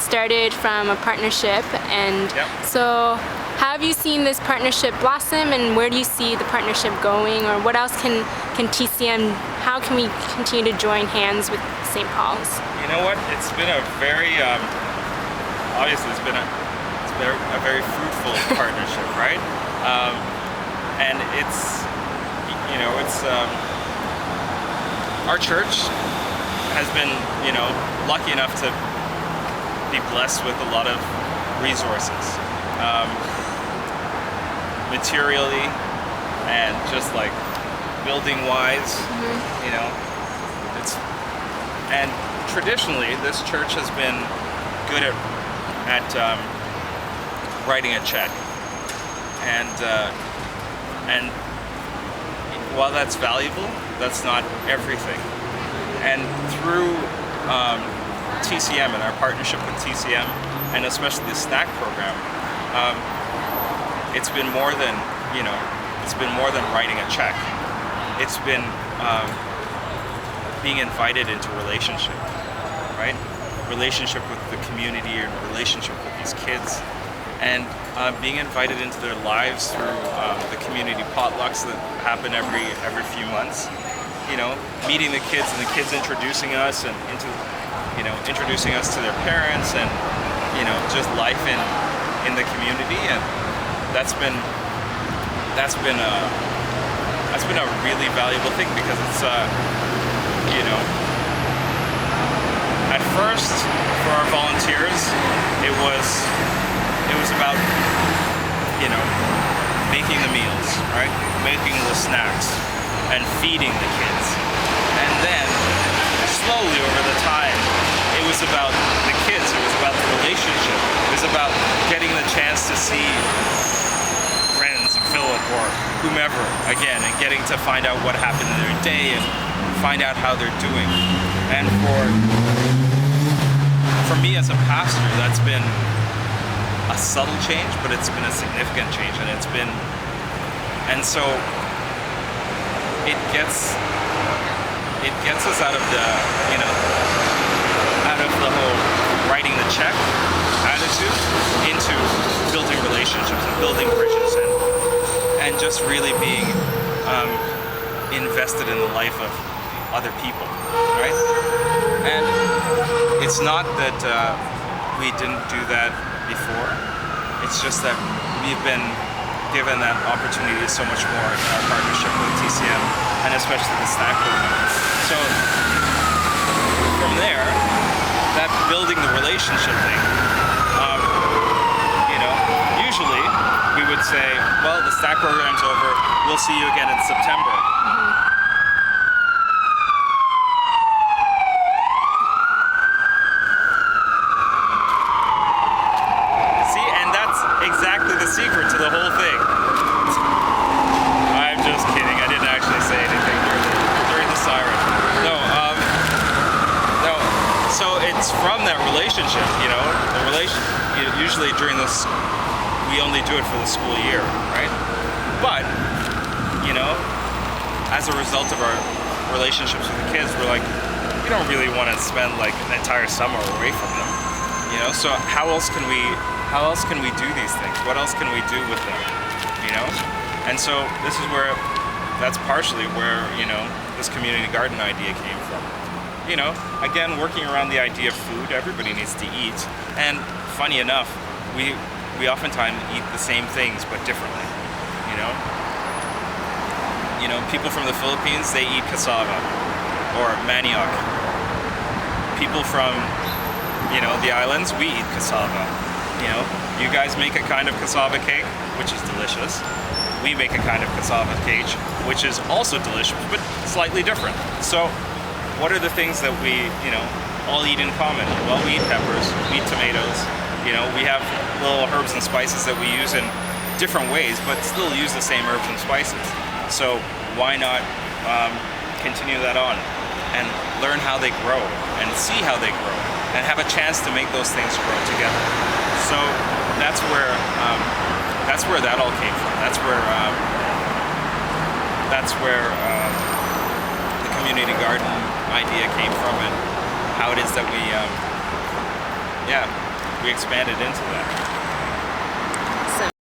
started from a partnership, and Yep. so how have you seen this partnership blossom, and where do you see the partnership going, or what else can TCM, how can we continue to join hands with St. Paul's? You know what? It's been a very, obviously it's been a very fruitful partnership, right? And it's, you know, it's, our church has been, you know, lucky enough to be blessed with a lot of resources, materially and just like building wise, you know, and traditionally this church has been good at writing a check, and while that's valuable, that's not everything. And through TCM and our partnership with TCM, and especially the snack program, it's been more than, you know, it's been more than writing a check. It's been being invited into relationship, right? Relationship with the community and relationship with these kids, and being invited into their lives through the community potlucks that happen every few months. You know, meeting the kids and the kids introducing us and introducing us to their parents, and you know, just life in the community, and that's been a really valuable thing, because it's you know, at first for our volunteers it was about, you know, making the meals, right? Making the snacks and feeding the kids. And then slowly over the time, it was about the kids, it was about the relationship, it was about getting the chance to see friends, Philip or whomever again, and getting to find out what happened in their day and find out how they're doing. And for me as a pastor, that's been a subtle change, but it's been a significant change, and so it gets us out of the, you know, out of the whole writing the check attitude into building relationships and building bridges, and just really being invested in the life of other people, right? And it's not that we didn't do that before. It's just that we've been given that opportunity so much more in our partnership with TCM, and especially the snack program. So from there, that building the relationship thing, you know, usually we would say, well, the snack program's over, we'll see you again in September. Exactly the secret to the whole thing. I'm just kidding. I didn't actually say anything during the siren. No. So it's from that relationship, you know. Usually during this, we only do it for the school year, right? But you know, as a result of our relationships with the kids, we're like, we don't really want to spend like an entire summer away from them, you know. So how else can we do these things? What else can we do with them, you know? And so this is where, that's partially where, you know, this community garden idea came from. You know, again, working around the idea of food, everybody needs to eat. And funny enough, we oftentimes eat the same things but differently, you know? You know, people from the Philippines, they eat cassava or manioc. People from, you know, the islands, we eat cassava. You know, you guys make a kind of cassava cake, which is delicious. We make a kind of cassava cake, which is also delicious, but slightly different. So, what are the things that we, you know, all eat in common? Well, we eat peppers, we eat tomatoes. You know, we have little herbs and spices that we use in different ways, but still use the same herbs and spices. So, why not continue that on and learn how they grow and see how they grow and have a chance to make those things grow together? So that's where that all came from. That's where the community garden idea came from, and how it is that we we expanded into that.